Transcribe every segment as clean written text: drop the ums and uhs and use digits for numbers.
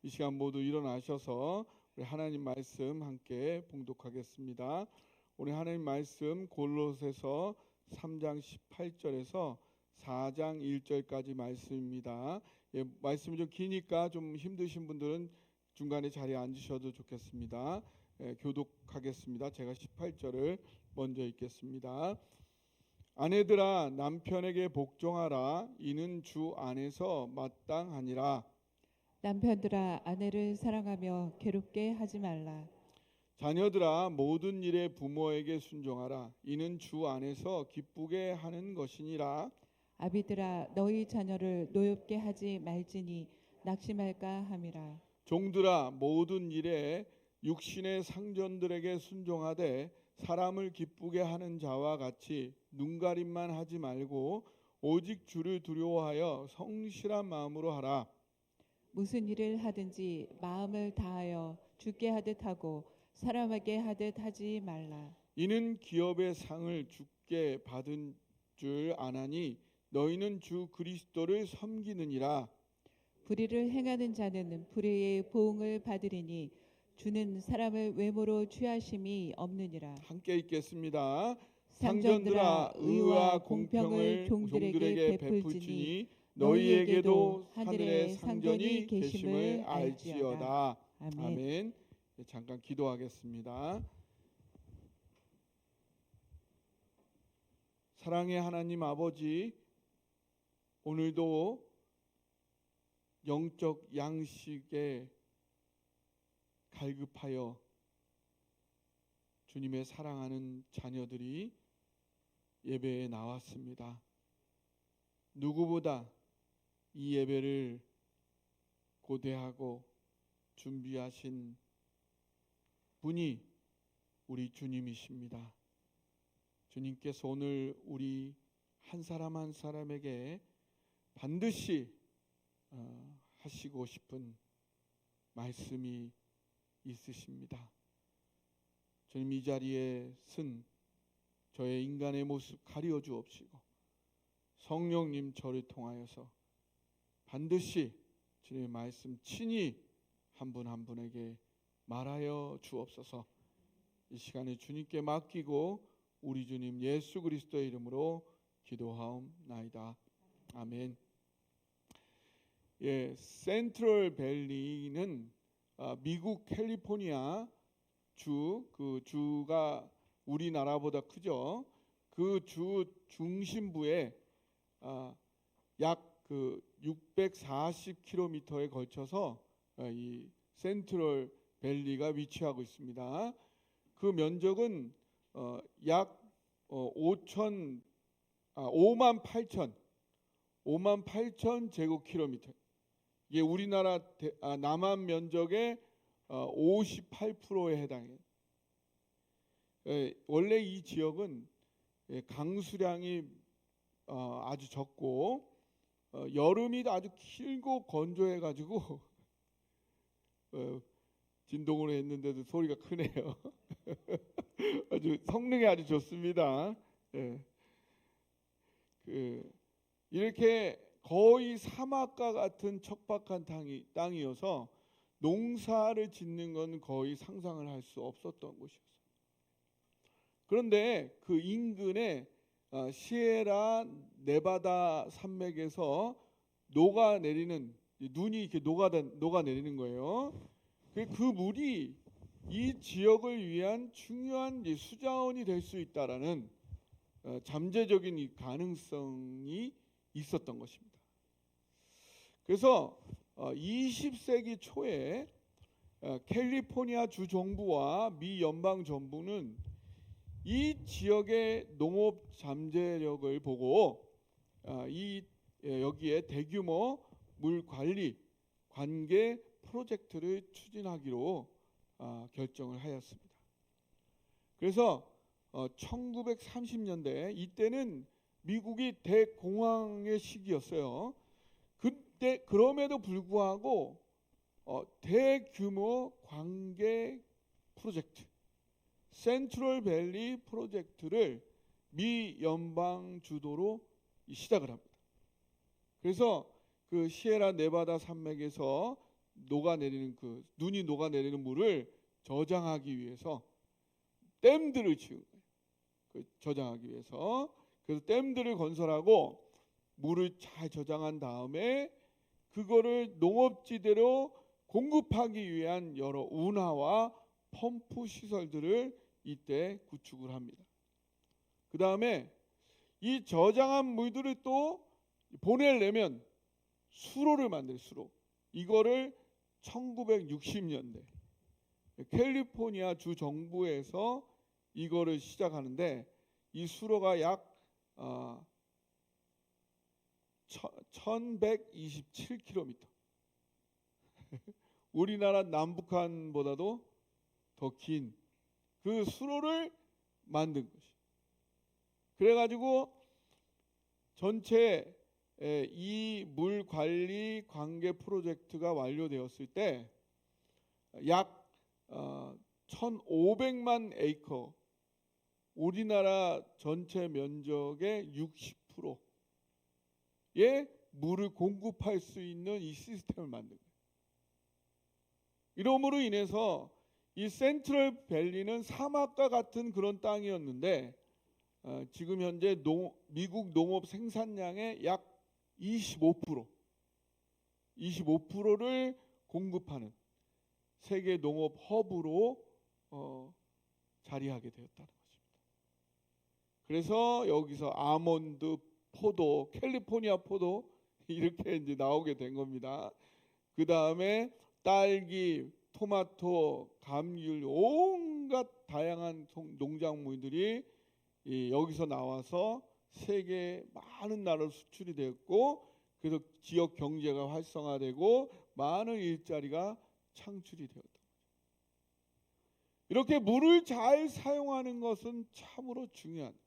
이 시간 모두 일어나셔서 우리 하나님 말씀 함께 봉독하겠습니다. 오늘 하나님 말씀 골로새서 3장 18절에서 4장 1절까지 말씀입니다. 말씀이 좀 기니까 좀 힘드신 분들은 중간에 자리에 앉으셔도 좋겠습니다. 교독하겠습니다. 제가 18절을 먼저 읽겠습니다. 아내들아 남편에게 복종하라. 이는 주 안에서 마땅하니라. 남편들아 아내를 사랑하며 괴롭게 하지 말라. 자녀들아 모든 일에 부모에게 순종하라. 이는 주 안에서 기쁘게 하는 것이니라. 아비들아 너희 자녀를 노엽게 하지 말지니 낙심할까 함이라. 종들아 모든 일에 육신의 상전들에게 순종하되 사람을 기쁘게 하는 자와 같이 눈가림만 하지 말고 오직 주를 두려워하여 성실한 마음으로 하라. 무슨 일을 하든지 마음을 다하여 주께 하듯 하고 사람에게 하듯 하지 말라. 이는 기업의 상을 주께 받은 줄 아나니 너희는 주 그리스도를 섬기느니라. 불의를 행하는 자는 불의의 보응을 받으리니 주는 사람을 외모로 취하심이 없느니라. 함께 읽겠습니다. 상전들아 의와 공평을 종들에게 베풀지니 너희에게도 하늘의 상전이 계심을 알지어다. 아멘. 아멘. 잠깐 기도하겠습니다. 사랑의 하나님 아버지, 오늘도 영적 양식에 갈급하여 주님의 사랑하는 자녀들이 예배에 나왔습니다. 누구보다 이 예배를 고대하고 준비하신 분이 우리 주님이십니다. 주님께서 오늘 우리 한 사람 한 사람에게 반드시 하시고 싶은 말씀이 있으십니다. 주님, 이 자리에 쓴 저의 인간의 모습 가려 주옵시고 성령님 저를 통하여서 반드시 주님의 말씀 친히 한 분 한 분에게 말하여 주옵소서. 이 시간에 주님께 맡기고 우리 주님 예수 그리스도의 이름으로 기도하옵나이다. 아멘. 센트럴 밸리는 미국 캘리포니아 그 주가 우리나라보다 크죠. 그 주 중심부에 약 640km에 걸쳐서 이 센트럴 밸리가 위치하고 있습니다. 그 면적은 약 5만 8천 제곱킬로미터. 이게 우리나라 남한 면적의 58%에 해당해요. 원래 이 지역은 강수량이 아주 적고 여름이 아주 길고 건조해가지고 진동으로 했는데도 소리가 크네요. 아주 성능이 아주 좋습니다. 이렇게 거의 사막과 같은 척박한 땅이어서 농사를 짓는 건 거의 상상을 할 수 없었던 곳이었어요. 그런데 그 인근에 시에라 네바다 산맥에서 녹아내리는 눈이 이렇게 녹아내리는 거예요. 그 물이 이 지역을 위한 중요한 수자원이 될 수 있다라는 잠재적인 가능성이 있었던 것입니다. 그래서 20세기 초에 캘리포니아 주 정부와 미 연방 정부는 이 지역의 농업 잠재력을 보고 여기에 대규모 물 관리 관계 프로젝트를 추진하기로 결정을 하였습니다. 그래서 1930년대 이때는 미국이 대공황의 시기였어요. 그때 그럼에도 불구하고 대규모 관계 프로젝트 센트럴 밸리 프로젝트를 미 연방 주도로 시작을 합니다. 그래서 그 시에라 네바다 산맥에서 녹아내리는 그 눈이 녹아내리는 물을 저장하기 위해서 댐들을 지은 거예요. 그 저장하기 위해서. 그래서 댐들을 건설하고 물을 잘 저장한 다음에 그거를 농업지대로 공급하기 위한 여러 운하와 펌프 시설들을 이때 구축을 합니다. 그 다음에 이 저장한 물들을 또 보내려면 수로를 만들어요. 수로. 이거를 1960년대 캘리포니아 주 정부에서 이거를 시작하는데 이 수로가 약 1127km. 우리나라 남북한보다도 더 긴 그 수로를 만든 것이. 그래가지고 전체 이 물 관리 관계 프로젝트가 완료되었을 때 약 1,500만 에이커, 우리나라 전체 면적의 60%의 물을 공급할 수 있는 이 시스템을 만든 거예요. 이러므로 인해서 이 센트럴 밸리는 사막과 같은 그런 땅이었는데 지금 현재 미국 농업 생산량의 약 25%를 공급하는 세계 농업 허브로 자리하게 되었다는 것입니다. 그래서 여기서 아몬드, 포도, 캘리포니아 포도 이렇게 이제 나오게 된 겁니다. 그 다음에 딸기, 토마토, 감귤, 온갖 다양한 농작물들이 여기서 나와서 세계 많은 나라로 수출이 되었고, 그래서 지역 경제가 활성화되고 많은 일자리가 창출이 되었다. 이렇게 물을 잘 사용하는 것은 참으로 중요한.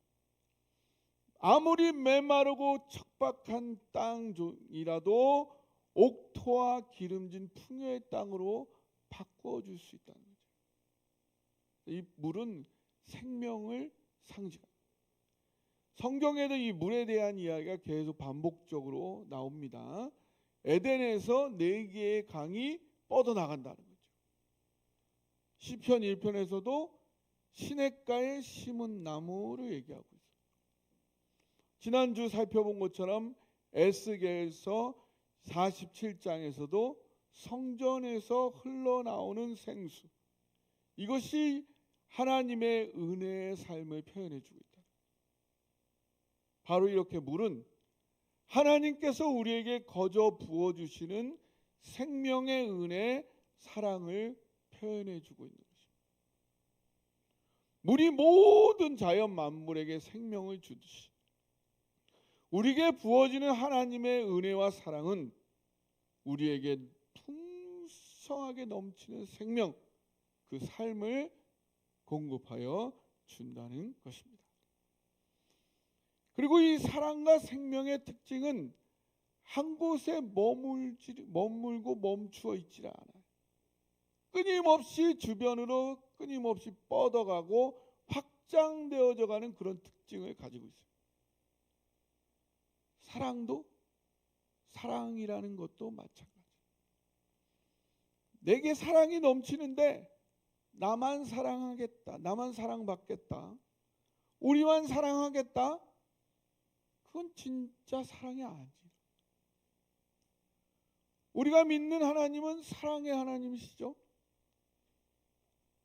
아무리 메마르고 척박한 땅이라도 옥토와 기름진 풍요의 땅으로 바꾸어 줄 수 있다는 거죠. 이 물은 생명을 상징합니다. 성경에도 이 물에 대한 이야기가 계속 반복적으로 나옵니다. 에덴에서 4개의 강이 뻗어나간다는 거죠. 시편 1편에서도 시냇가에 심은 나무를 얘기하고 있어요. 지난주 살펴본 것처럼 에스겔서 47장에서도 성전에서 흘러나오는 생수, 이것이 하나님의 은혜의 삶을 표현해 주고 있다. 바로 이렇게 물은 하나님께서 우리에게 거저 부어주시는 생명의 은혜, 사랑을 표현해 주고 있는 것입니다. 물이 모든 자연 만물에게 생명을 주듯이 우리에게 부어지는 하나님의 은혜와 사랑은 우리에게 풍성하게 넘치는 생명, 그 삶을 공급하여 준다는 것입니다. 그리고 이 사랑과 생명의 특징은 한 곳에 머물고 멈추어 있지 않아요. 끊임없이 주변으로 끊임없이 뻗어가고 확장되어져 가는 그런 특징을 가지고 있습니다. 사랑도, 사랑이라는 것도 마찬가지. 내게 사랑이 넘치는데 나만 사랑하겠다, 나만 사랑받겠다, 우리만 사랑하겠다, 그건 진짜 사랑이 아니지. 우리가 믿는 하나님은 사랑의 하나님이시죠.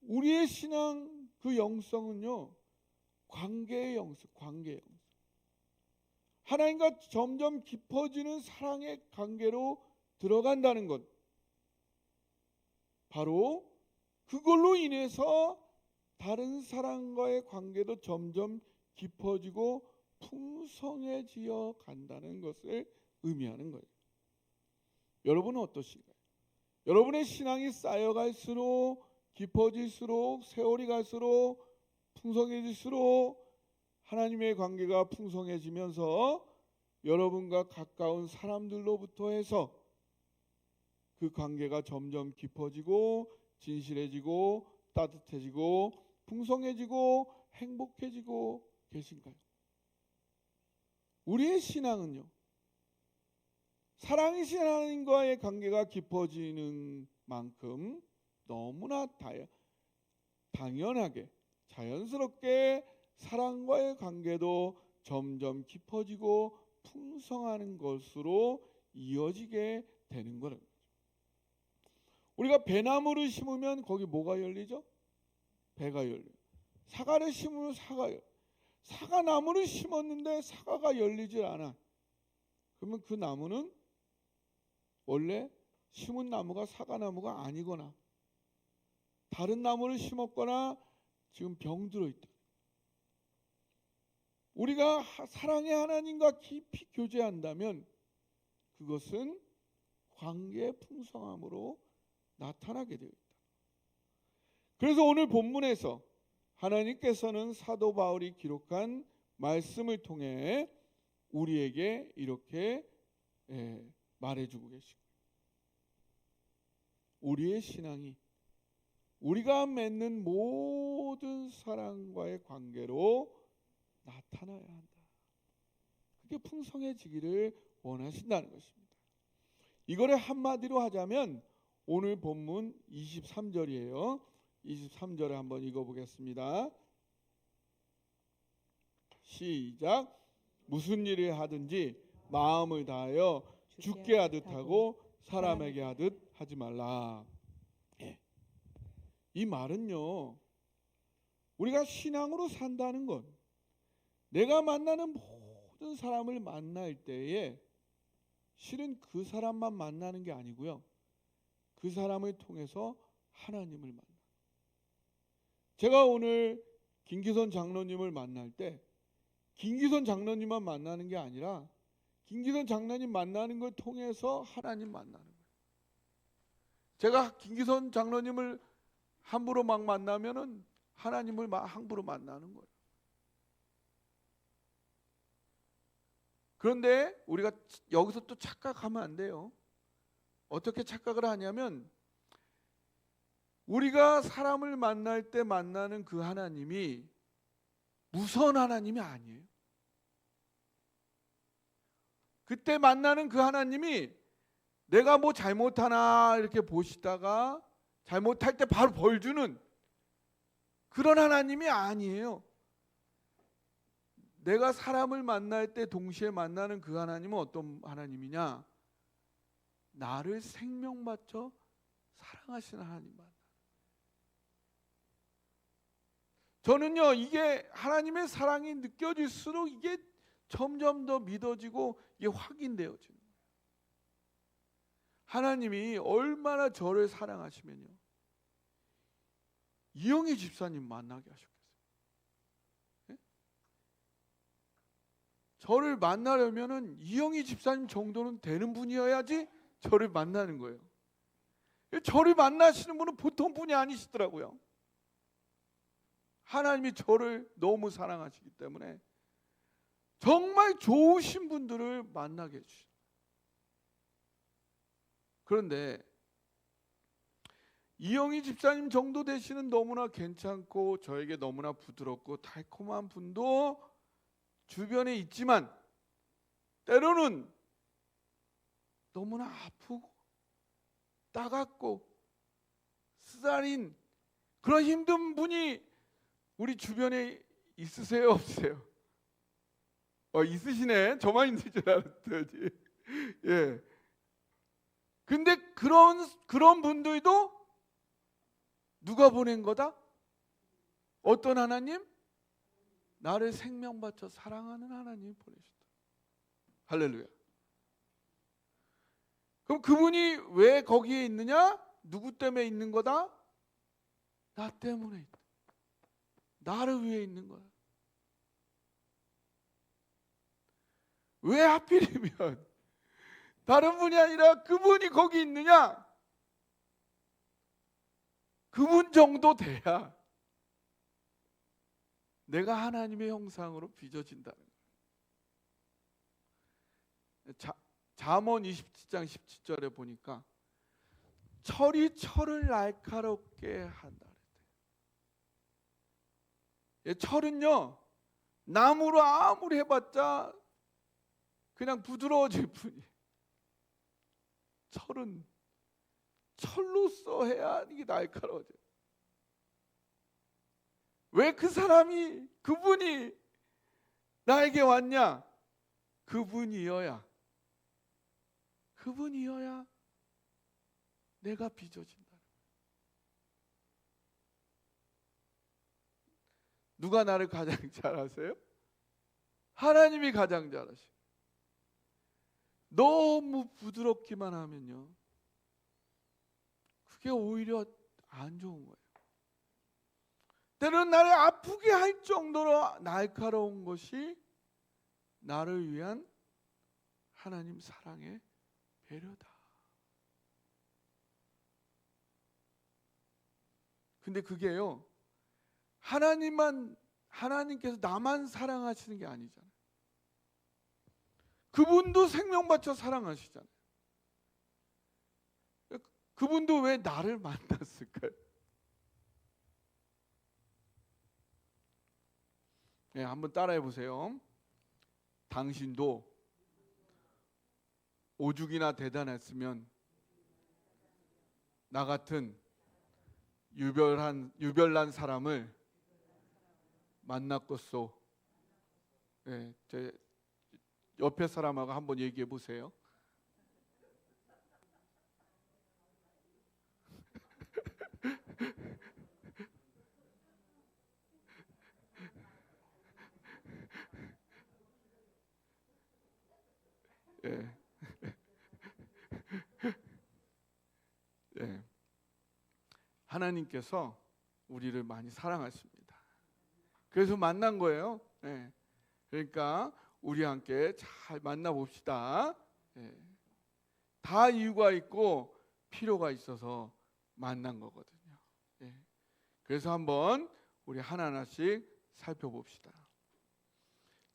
우리의 신앙 그 영성은요, 관계의 영성, 관계의 영성. 하나님과 점점 깊어지는 사랑의 관계로 들어간다는 것. 바로 그걸로 인해서 다른 사람과의 관계도 점점 깊어지고 풍성해지어 간다는 것을 의미하는 거예요. 여러분은 어떠신가요? 여러분의 신앙이 쌓여갈수록, 깊어질수록, 세월이 갈수록, 풍성해질수록 하나님의 관계가 풍성해지면서 여러분과 가까운 사람들로부터 해서 그 관계가 점점 깊어지고 진실해지고 따뜻해지고 풍성해지고 행복해지고 계신가요? 우리의 신앙은요, 사랑이신 하나님과의 관계가 깊어지는 만큼 너무나 당연하게 자연스럽게 사랑과의 관계도 점점 깊어지고 풍성하는 것으로 이어지게 되는 거예요. 우리가 배나무를 심으면 거기 뭐가 열리죠? 배가 열려요. 사과를 심으면 사과요. 사과나무를 심었는데 사과가 열리질 않아. 그러면 그 나무는 원래 심은 나무가 사과나무가 아니거나 다른 나무를 심었거나 지금 병들어 있다. 우리가 사랑의 하나님과 깊이 교제한다면 그것은 관계의 풍성함으로 나타나게 되어 있다. 그래서 오늘 본문에서 하나님께서는 사도 바울이 기록한 말씀을 통해 우리에게 이렇게 말해주고 계십니다. 우리의 신앙이 우리가 맺는 모든 사랑과의 관계로 나타나야 한다. 그게 풍성해지기를 원하신다는 것입니다. 이거를 한마디로 하자면 오늘 본문 23절이에요. 23절에 한번 읽어보겠습니다. 시작. 무슨 일을 하든지 마음을 다하여 주께 하듯 하고 사람에게 하듯 하지 말라. 이 말은요, 우리가 신앙으로 산다는 건 내가 만나는 모든 사람을 만날 때에 실은 그 사람만 만나는 게 아니고요, 그 사람을 통해서 하나님을 만나. 제가 오늘 김기선 장로님을 만날 때 김기선 장로님만 만나는 게 아니라 김기선 장로님 만나는 걸 통해서 하나님 만나는 거예요. 제가 김기선 장로님을 함부로 막 만나면은 하나님을 막 함부로 만나는 거예요. 그런데 우리가 여기서 또 착각하면 안 돼요. 어떻게 착각을 하냐면 우리가 사람을 만날 때 만나는 그 하나님이 무서운 하나님이 아니에요. 그때 만나는 그 하나님이 내가 뭐 잘못하나 이렇게 보시다가 잘못할 때 바로 벌 주는 그런 하나님이 아니에요. 내가 사람을 만날 때 동시에 만나는 그 하나님은 어떤 하나님이냐? 나를 생명 바쳐 사랑하시는 하나님 만나. 저는요, 이게 하나님의 사랑이 느껴질수록 이게 점점 더 믿어지고 이게 확인되어지는 거예요. 하나님이 얼마나 저를 사랑하시면요, 이영희 집사님 만나게 하셨겠어요. 네? 저를 만나려면은 이영희 집사님 정도는 되는 분이어야지 저를 만나는 거예요. 저를 만나시는 분은 보통 분이 아니시더라고요. 하나님이 저를 너무 사랑하시기 때문에 정말 좋으신 분들을 만나게 해주시죠. 그런데 이영희 집사님 정도 되시는 너무나 괜찮고 저에게 너무나 부드럽고 달콤한 분도 주변에 있지만 때로는 너무나 아프고 따갑고 쓰라린 그런 힘든 분이 우리 주변에 있으세요? 없으세요? 있으시네. 저만 있는 줄 알았더니. 예. 근데 그런 분들도 누가 보낸 거다? 어떤 하나님? 나를 생명 바쳐 사랑하는 하나님이 보내셨다. 할렐루야. 그럼 그분이 왜 거기에 있느냐? 누구 때문에 있는 거다? 나 때문에 있다. 나를 위해 있는 거야. 왜 하필이면 다른 분이 아니라 그분이 거기 있느냐? 그분 정도 돼야 내가 하나님의 형상으로 빚어진다는 거예요. 잠언 27장 17절에 보니까 철이 철을 날카롭게 한다. 철은요, 나무로 아무리 해봤자 그냥 부드러워질 뿐이에요. 철로써 해야 이게 날카로워져. 왜 그 사람이, 그분이 나에게 왔냐? 그분이어야 내가 빚어진다. 누가 나를 가장 잘 아세요? 하나님이 가장 잘 아세요. 너무 부드럽기만 하면요, 그게 오히려 안 좋은 거예요. 때로는 나를 아프게 할 정도로 날카로운 것이 나를 위한 하나님 사랑의 배려다. 근데 그게요, 하나님께서 나만 사랑하시는 게 아니잖아요. 그분도 생명 바쳐 사랑하시잖아요. 그분도 왜 나를 만났을까요? 네, 한번 따라해 보세요. 당신도 오죽이나 대단했으면 나 같은 유별난 사람을 만났겠소. 네, 제 옆에 사람하고 한번 얘기해 보세요. 예. 예. 하나님께서 우리를 많이 사랑하십니다. 그래서 만난 거예요. 예. 그러니까 우리 함께 잘 만나봅시다. 예. 다 이유가 있고 필요가 있어서 만난 거거든요. 예. 그래서 한번 우리 하나하나씩 살펴봅시다.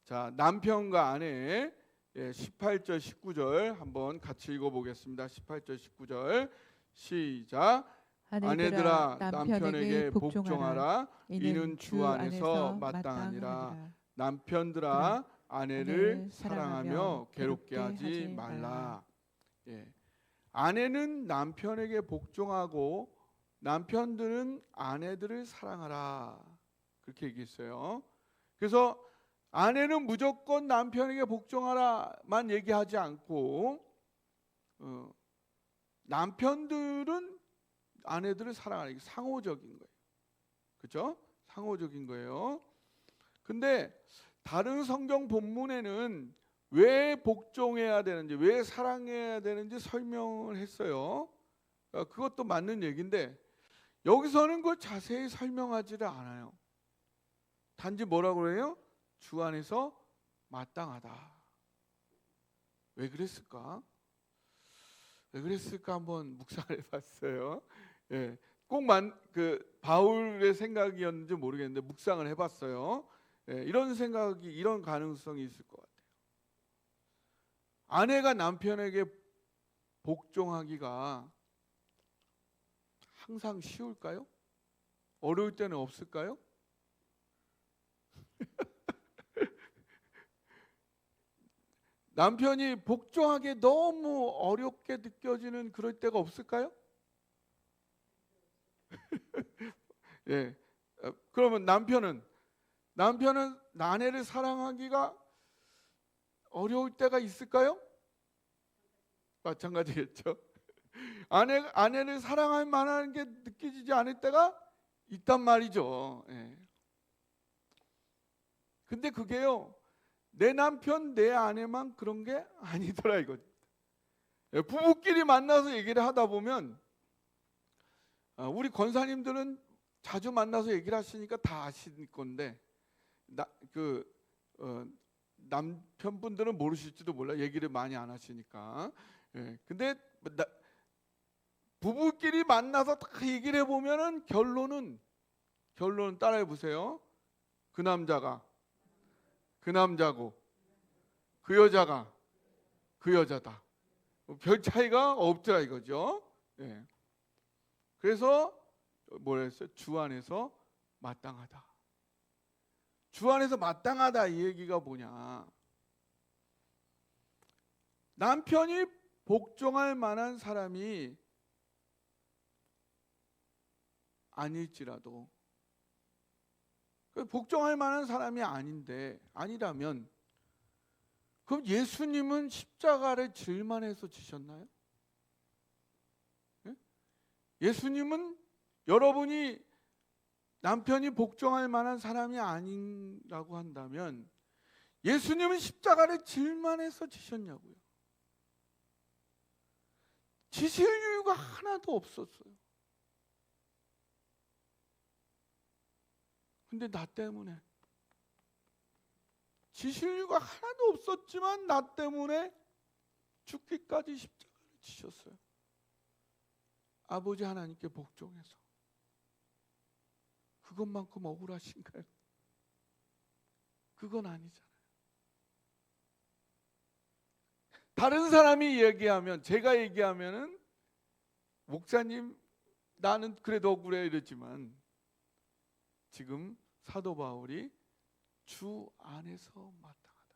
자, 남편과 아내 18절 19절 한번 같이 읽어보겠습니다. 18절 19절 시작. 아내들아 남편에게 복종하라. 이는 주 안에서 마땅하니라. 남편들아 아내를 사랑하며 괴롭게 하지 말라. 예. 아내는 남편에게 복종하고 남편들은 아내들을 사랑하라. 그렇게 얘기했어요. 그래서 아내는 무조건 남편에게 복종하라만 얘기하지 않고 남편들은 아내들을 사랑하라. 이게 상호적인 거예요. 그렇죠? 상호적인 거예요. 근데 다른 성경 본문에는 왜 복종해야 되는지, 왜 사랑해야 되는지 설명을 했어요. 그것도 맞는 얘기인데 여기서는 그걸 자세히 설명하지를 않아요. 단지 뭐라고 해요? 주 안에서 마땅하다. 왜 그랬을까? 왜 그랬을까 한번 묵상을 해봤어요. 예, 꼭 바울의 생각이었는지 모르겠는데 묵상을 해봤어요. 예, 이런 생각이, 이런 가능성이 있을 것 같아요. 아내가 남편에게 복종하기가 항상 쉬울까요? 어려울 때는 없을까요? 남편이 복종하기 너무 어렵게 느껴지는 그럴 때가 없을까요? 예. 그러면 남편은 아내를 사랑하기가 어려울 때가 있을까요? 마찬가지겠죠. 아내를 사랑할 만한 게 느껴지지 않을 때가 있단 말이죠. 예. 근데 그게요, 내 남편, 내 아내만 그런 게 아니더라 이거죠. 부부끼리 만나서 얘기를 하다 보면 우리 권사님들은 자주 만나서 얘기를 하시니까 다 아실 건데 남편분들은 모르실지도 몰라. 얘기를 많이 안 하시니까. 근데 부부끼리 만나서 다 얘기를 해보면은 결론은 따라해 보세요. 그 남자가 그 남자고 그 여자가 그 여자다. 별 차이가 없더라 이거죠. 예. 그래서 뭐라 했어요? 주 안에서 마땅하다. 주 안에서 마땅하다 이 얘기가 뭐냐? 남편이 복종할 만한 사람이 아닐지라도, 복종할 만한 사람이 아니라면 그럼 예수님은 십자가를 질만해서 지셨나요? 예? 예수님은 여러분이 남편이 복종할 만한 사람이 아니라고 한다면 예수님은 십자가를 질만해서 지셨냐고요. 지실 이유가 하나도 없었어요. 근데 나 때문에, 지실 이유가 하나도 없었지만 나 때문에 죽기까지 십자가를 지셨어요. 아버지 하나님께 복종해서. 그것만큼 억울하신가요? 그건 아니잖아요. 다른 사람이 얘기하면, 제가 얘기하면은 목사님 나는 그래도 억울해 이랬지만, 지금 사도 바울이 주 안에서 마땅하다,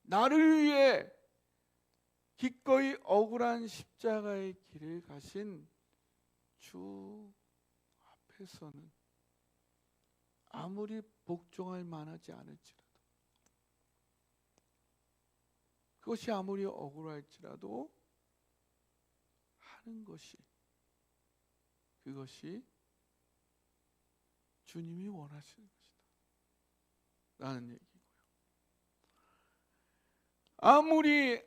나를 위해 기꺼이 억울한 십자가의 길을 가신 주 앞에서는 아무리 복종할 만하지 않을지라도, 그것이 아무리 억울할지라도 하는 것이, 그것이 주님이 원하시는 것이다 라는 얘기고요. 아무리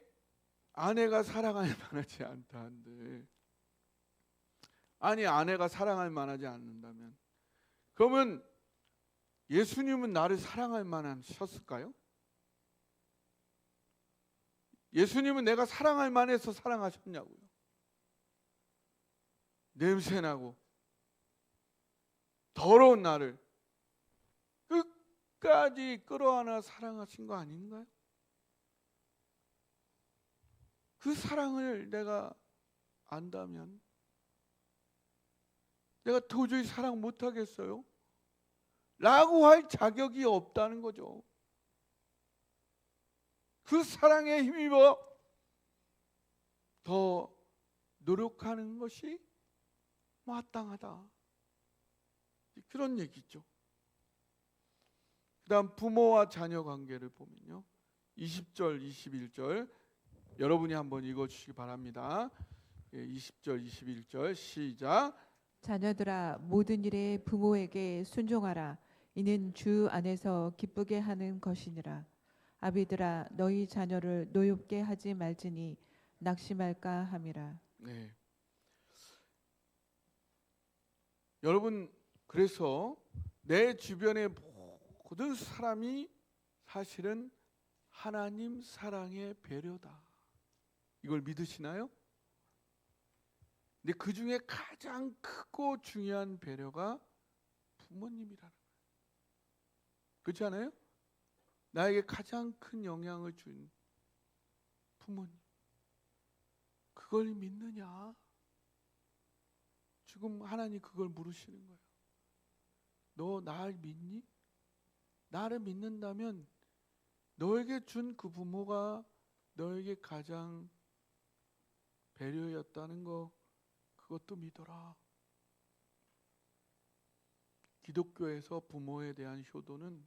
아내가 사랑할 만하지 않다 한들, 아니 아내가 사랑할 만하지 않는다면 그러면 예수님은 나를 사랑할 만하셨을까요? 예수님은 내가 사랑할 만해서 사랑하셨냐고요. 냄새나고 더러운 나를 끝까지 끌어안아 사랑하신 거 아닌가요? 그 사랑을 내가 안다면 내가 도저히 사랑 못하겠어요? 라고 할 자격이 없다는 거죠. 그 사랑에 힘입어 더 노력하는 것이 마땅하다, 그런 얘기죠. 그 다음 부모와 자녀 관계를 보면요, 20절 21절 여러분이 한번 읽어주시기 바랍니다. 20절 21절 시작. 자녀들아 모든 일에 부모에게 순종하라. 이는 주 안에서 기쁘게 하는 것이니라. 아비들아 너희 자녀를 노엽게 하지 말지니 낙심할까 함이라. 네. 여러분, 그래서 내 주변의 모든 사람이 사실은 하나님 사랑의 배려다, 이걸 믿으시나요? 근데 그 중에 가장 크고 중요한 배려가 부모님이라는 거예요. 그렇지 않아요? 나에게 가장 큰 영향을 준 부모님, 그걸 믿느냐? 지금 하나님 그걸 물으시는 거예요. 너 날 믿니? 나를 믿는다면 너에게 준 그 부모가 너에게 가장 배려였다는 거, 그것도 믿어라. 기독교에서 부모에 대한 효도는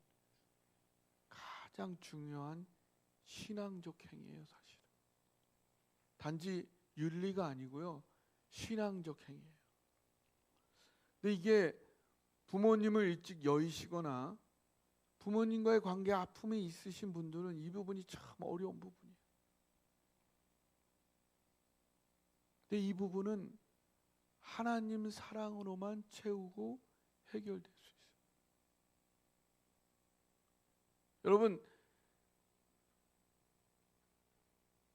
가장 중요한 신앙적 행위예요, 사실은. 단지 윤리가 아니고요, 신앙적 행위예요. 근데 이게 부모님을 일찍 여의시거나 부모님과의 관계 아픔이 있으신 분들은 이 부분이 참 어려운 부분이에요. 근데 이 부분은 하나님 사랑으로만 채우고 해결될 수 있어요. 여러분,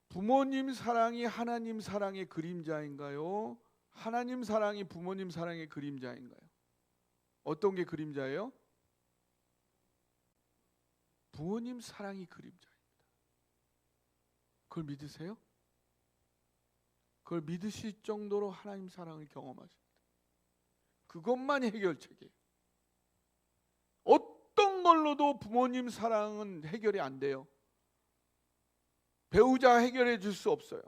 부모님 사랑이 하나님 사랑의 그림자인가요? 하나님 사랑이 부모님 사랑의 그림자인가요? 어떤 게 그림자예요? 부모님 사랑이 그림자입니다. 그걸 믿으세요? 그걸 믿으실 정도로 하나님 사랑을 경험하십니다. 그것만이 해결책이에요. 어떤 걸로도 부모님 사랑은 해결이 안 돼요. 배우자 해결해 줄 수 없어요.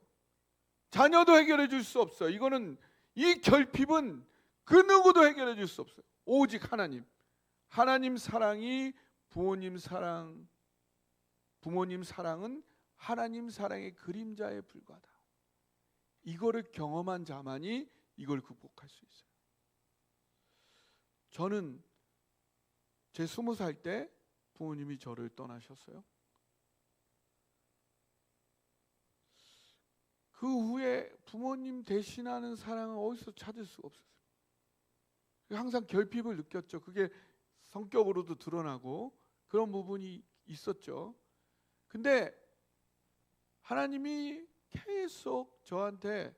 자녀도 해결해 줄 수 없어요. 이거는 이 결핍은 그 누구도 해결해 줄 수 없어요. 오직 하나님. 하나님 사랑이 부모님 사랑은 하나님 사랑의 그림자에 불과하다. 이거를 경험한 자만이 이걸 극복할 수 있어요. 저는 제 20살 때 부모님이 저를 떠나셨어요. 그 후에 부모님 대신하는 사랑은 어디서 찾을 수가 없었어요. 항상 결핍을 느꼈죠. 그게 성격으로도 드러나고 그런 부분이 있었죠. 근데 하나님이 계속 저한테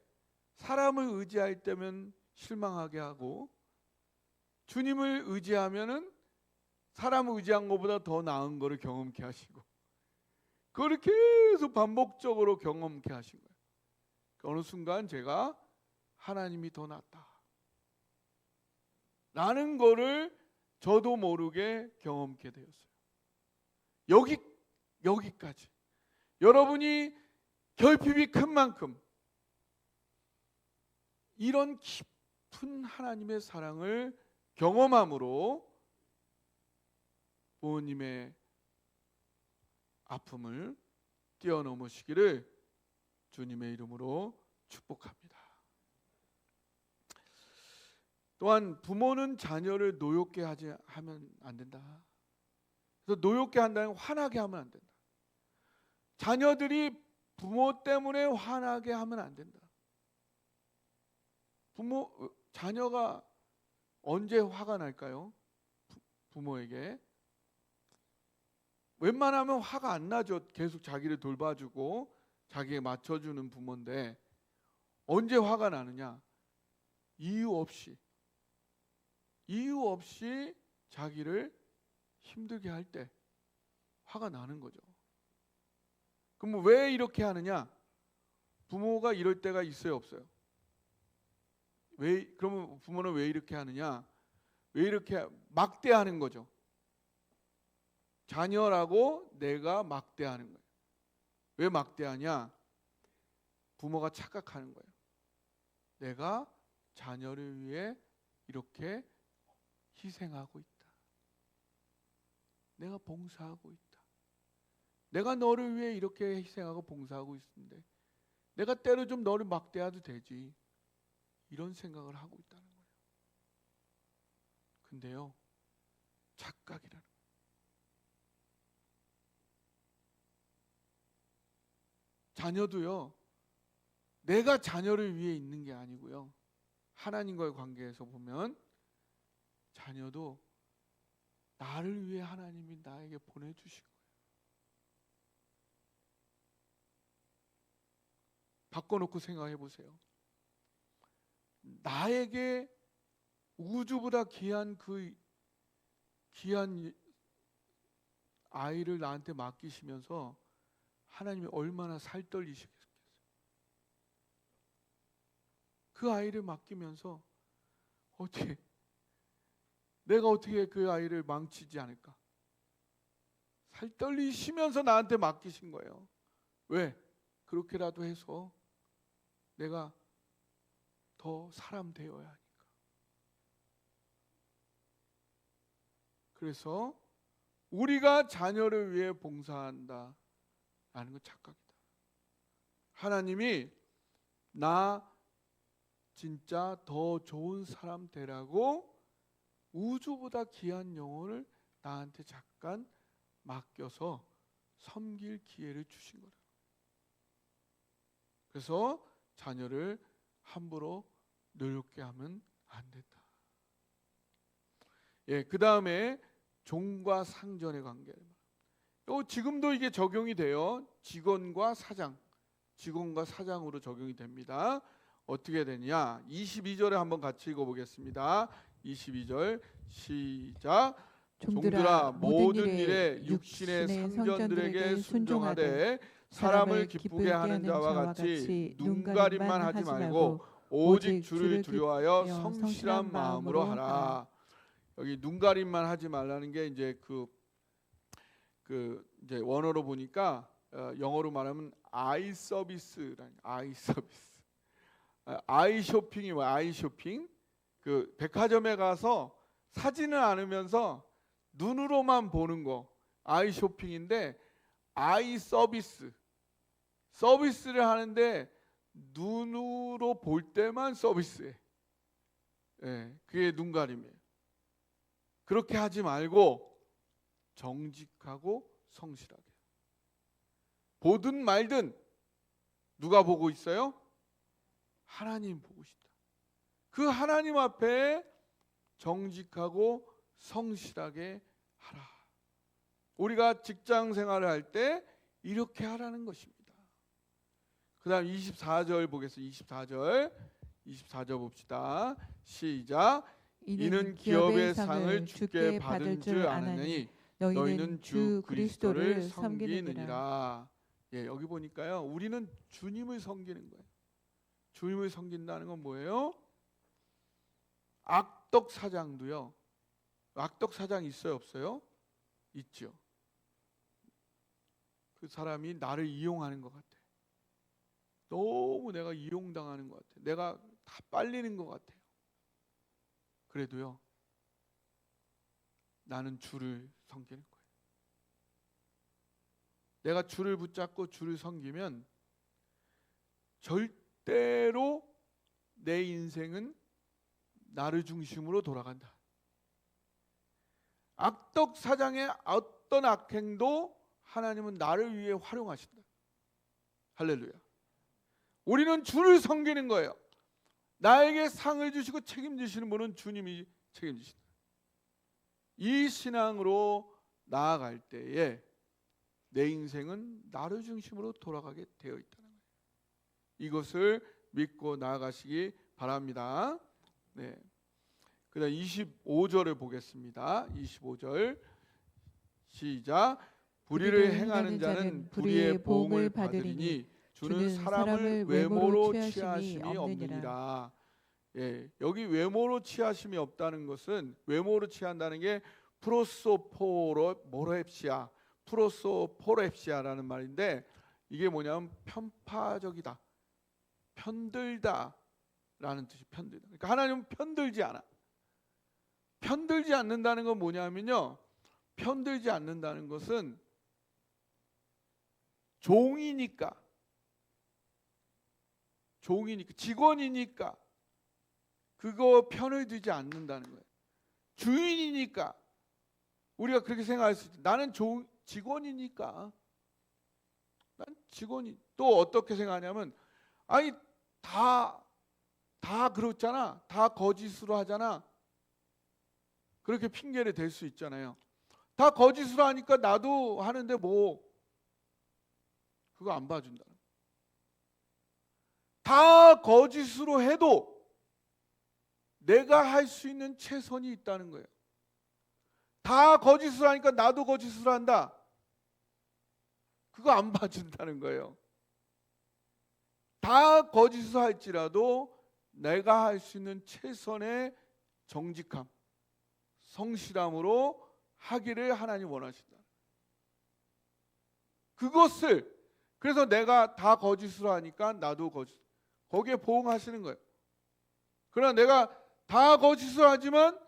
사람을 의지할 때면 실망하게 하고 주님을 의지하면은 사람을 의지한 것보다 더 나은 거를 경험케 하시고 그걸 계속 반복적으로 경험케 하신 거예요. 어느 순간 제가 하나님이 더 낫다 라는 거를 저도 모르게 경험케 되었어요. 여기까지. 여러분이 결핍이 큰 만큼 이런 깊은 하나님의 사랑을 경험함으로 부모님의 아픔을 뛰어넘으시기를 주님의 이름으로 축복합니다. 또한 부모는 자녀를 노엽게 하면 안 된다. 그래서 노엽게 한다는 화나게 하면 안 된다. 자녀들이 부모 때문에 화나게 하면 안 된다. 자녀가 언제 화가 날까요? 부모에게 웬만하면 화가 안 나죠. 계속 자기를 돌봐주고 자기에 맞춰주는 부모인데 언제 화가 나느냐? 이유 없이 자기를 힘들게 할 때 화가 나는 거죠. 그럼 왜 이렇게 하느냐? 부모가 이럴 때가 있어요, 없어요? 그러면 부모는 왜 이렇게 하느냐? 왜 이렇게 막대하는 거죠? 자녀라고 내가 막대하는 거예요. 왜 막대하냐? 부모가 착각하는 거예요. 내가 자녀를 위해 이렇게 희생하고 있다. 내가 봉사하고 있다. 내가 너를 위해 이렇게 희생하고 봉사하고 있는데 내가 때로 좀 너를 막대해도 되지. 이런 생각을 하고 있다는 거예요. 근데요, 착각이라는 거예요. 자녀도요, 내가 자녀를 위해 있는 게 아니고요. 하나님과의 관계에서 보면 자녀도 나를 위해 하나님이 나에게 보내주신 거예요. 바꿔놓고 생각해 보세요. 나에게 우주보다 귀한 귀한 아이를 나한테 맡기시면서 하나님이 얼마나 살떨리시겠어요. 그 아이를 맡기면서 내가 어떻게 그 아이를 망치지 않을까? 살떨리시면서 나한테 맡기신 거예요. 왜? 그렇게라도 해서 내가 더 사람 되어야 하니까. 그래서 우리가 자녀를 위해 봉사한다 라는 건 착각이다. 하나님이 나 진짜 더 좋은 사람 되라고 우주보다 귀한 영혼을 나한테 잠깐 맡겨서 섬길 기회를 주신 거다. 그래서 자녀를 함부로 노엽게 하면 안 된다. 그 다음에 종과 상전의 관계. 지금도 이게 적용이 돼요. 직원과 사장으로 적용이 됩니다. 어떻게 되냐? 22절에 한번 같이 읽어보겠습니다. 22절 시작. 종들아 모든 일에 육신의 상전들에게 순종하되 사람을 기쁘게 하는 자와 같이 눈가림만 하지 말고 오직 주를 두려워하여 성실한 마음으로 하라. 여기 눈가림만 하지 말라는 게 이제 이제 원어로 보니까 영어로 말하면 아이 서비스라는 아이 서비스. 아이 쇼핑이 뭐야? 아이 쇼핑. 그 백화점에 가서 사지는 않으면서 눈으로만 보는 거 아이 쇼핑인데 아이 서비스를 하는데 눈으로 볼 때만 서비스해. 그게 눈가림이에요. 그렇게 하지 말고 정직하고 성실하게. 보든 말든 누가 보고 있어요? 하나님 보고 있다. 그 하나님 앞에 정직하고 성실하게 하라. 우리가 직장 생활을 할 때 이렇게 하라는 것입니다. 그 다음 24절 보겠습니다. 24절 봅시다. 시작. 이는 기업의 상을 주께 받을 줄 아느니 너희는 주 그리스도를 섬기느니라. 여기 보니까요, 우리는 주님을 섬기는 거예요. 주님을 섬긴다는 건 뭐예요? 악덕 사장도요. 악덕 사장 있어요, 없어요? 있죠. 그 사람이 나를 이용하는 것 같아. 너무 내가 이용당하는 것 같아. 내가 다 빨리는 것 같아요. 그래도요, 나는 주를 섬기는 거예요. 내가 주를 붙잡고 주를 섬기면 절대로 내 인생은 나를 중심으로 돌아간다. 악덕 사장의 어떤 악행도 하나님은 나를 위해 활용하신다. 할렐루야. 우리는 주를 섬기는 거예요. 나에게 상을 주시고 책임지시는 분은 주님이 책임지신다. 이 신앙으로 나아갈 때에 내 인생은 나를 중심으로 돌아가게 되어 있다는 거예요. 이것을 믿고 나아가시기 바랍니다. 그다음 25절을 보겠습니다. 25절 시작. 불의를 행하는 자는 불의의 보응을 받으리니 주는 사람을 외모로 취하심이 없느니라. 여기 외모로 취하심이 없다는 것은, 외모로 취한다는 게 프로소포랩시아라는 말인데, 이게 뭐냐면 편파적이다, 편들다라는 뜻이 편들다. 그러니까 하나님은 편들지 않아. 편들지 않는다는 건 뭐냐면요, 편들지 않는다는 것은 종이니까, 직원이니까 그거 편을 들지 않는다는 거예요. 주인이니까 우리가 그렇게 생각할 수 있죠. 나는 직원이니까, 난 직원이. 또 어떻게 생각하냐면, 아니 다 그렇잖아, 다 거짓으로 하잖아, 그렇게 핑계를 댈 수 있잖아요. 다 거짓으로 하니까 나도 하는데 뭐, 그거 안 봐준다. 다 거짓으로 해도 내가 할 수 있는 최선이 있다는 거예요. 다 거짓으로 하니까 나도 거짓으로 한다, 그거 안 봐준다는 거예요. 다 거짓으로 할지라도 내가 할 수 있는 최선의 정직함, 성실함으로 하기를 하나님 원하신다. 그것을, 그래서 내가 다 거짓으로 하니까 나도 거기에 보응하시는 거예요. 그러나 내가 다 거짓으로 하지만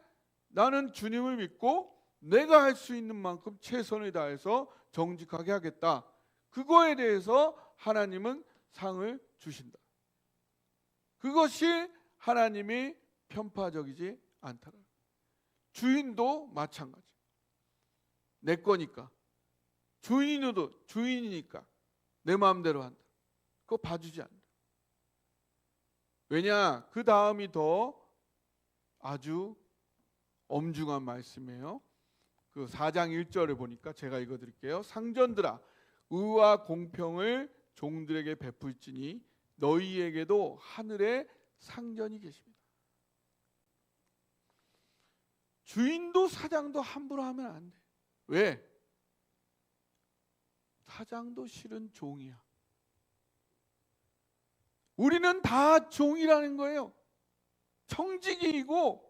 나는 주님을 믿고 내가 할 수 있는 만큼 최선을 다해서 정직하게 하겠다. 그거에 대해서 하나님은 상을 주신다. 그것이 하나님이 편파적이지 않다라. 주인도 마찬가지. 내 거니까, 주인이니까 내 마음대로 한다. 그거 봐주지 않는다. 왜냐? 그 다음이 더 아주 엄중한 말씀이에요. 그 4장 1절을 보니까 제가 읽어드릴게요. 상전들아, 의와 공평을 종들에게 베풀지니 너희에게도 하늘에 상전이 계십니다. 주인도 사장도 함부로 하면 안 돼. 왜? 사장도 실은 종이야. 우리는 다 종이라는 거예요. 청지기이고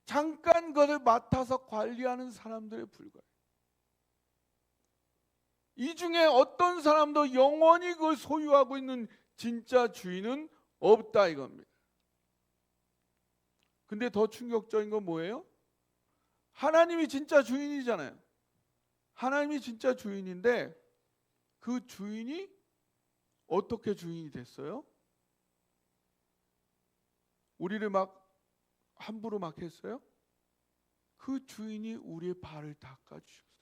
잠깐 그를 맡아서 관리하는 사람들에 불과해요. 이 중에 어떤 사람도 영원히 그걸 소유하고 있는 진짜 주인은 없다 이겁니다. 근데 더 충격적인 건 뭐예요? 하나님이 진짜 주인이잖아요. 하나님이 진짜 주인인데 그 주인이 어떻게 주인이 됐어요? 우리를 막 함부로 막 했어요? 그 주인이 우리의 발을 닦아주셨어요.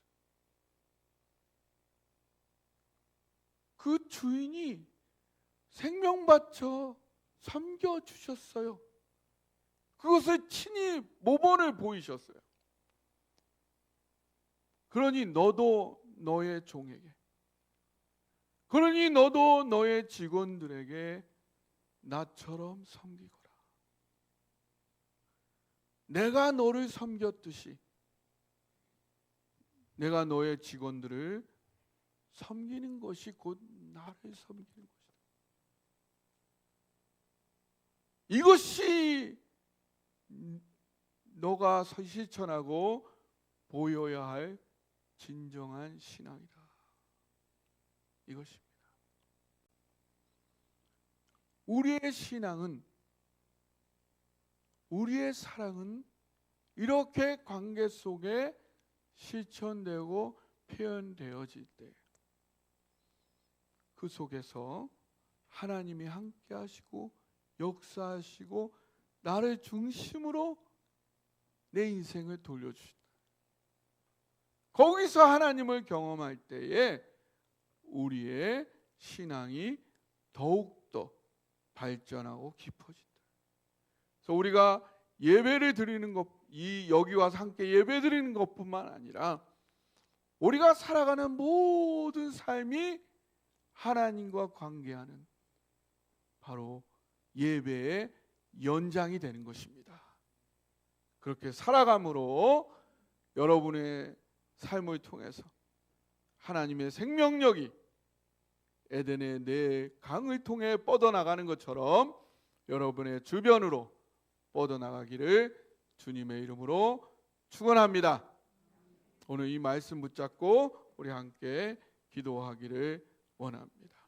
그 주인이 생명 바쳐 섬겨주셨어요. 그것을 친히 모범을 보이셨어요. 그러니 너도 너의 종에게, 그러니 너도 너의 직원들에게 나처럼 섬기거라. 내가 너를 섬겼듯이 내가 너의 직원들을 섬기는 것이 곧 나를 섬기는 것이다. 이것이 너가 실천하고 보여야 할 진정한 신앙이다. 이것입니다. 우리의 신앙은, 우리의 사랑은 이렇게 관계 속에 실천되고 표현되어질 때 그 속에서 하나님이 함께 하시고 역사하시고 나를 중심으로 내 인생을 돌려주신다. 거기서 하나님을 경험할 때에 우리의 신앙이 더욱더 발전하고 깊어진다. 그래서 우리가 예배를 드리는 것, 여기 와서 함께 예배 드리는 것뿐만 아니라 우리가 살아가는 모든 삶이 하나님과 관계하는 바로 예배의 연장이 되는 것입니다. 그렇게 살아감으로 여러분의 삶을 통해서 하나님의 생명력이 에덴의 네 강을 통해 뻗어나가는 것처럼 여러분의 주변으로 뻗어나가기를 주님의 이름으로 축원합니다. 오늘 이 말씀 붙잡고 우리 함께 기도하기를 원합니다.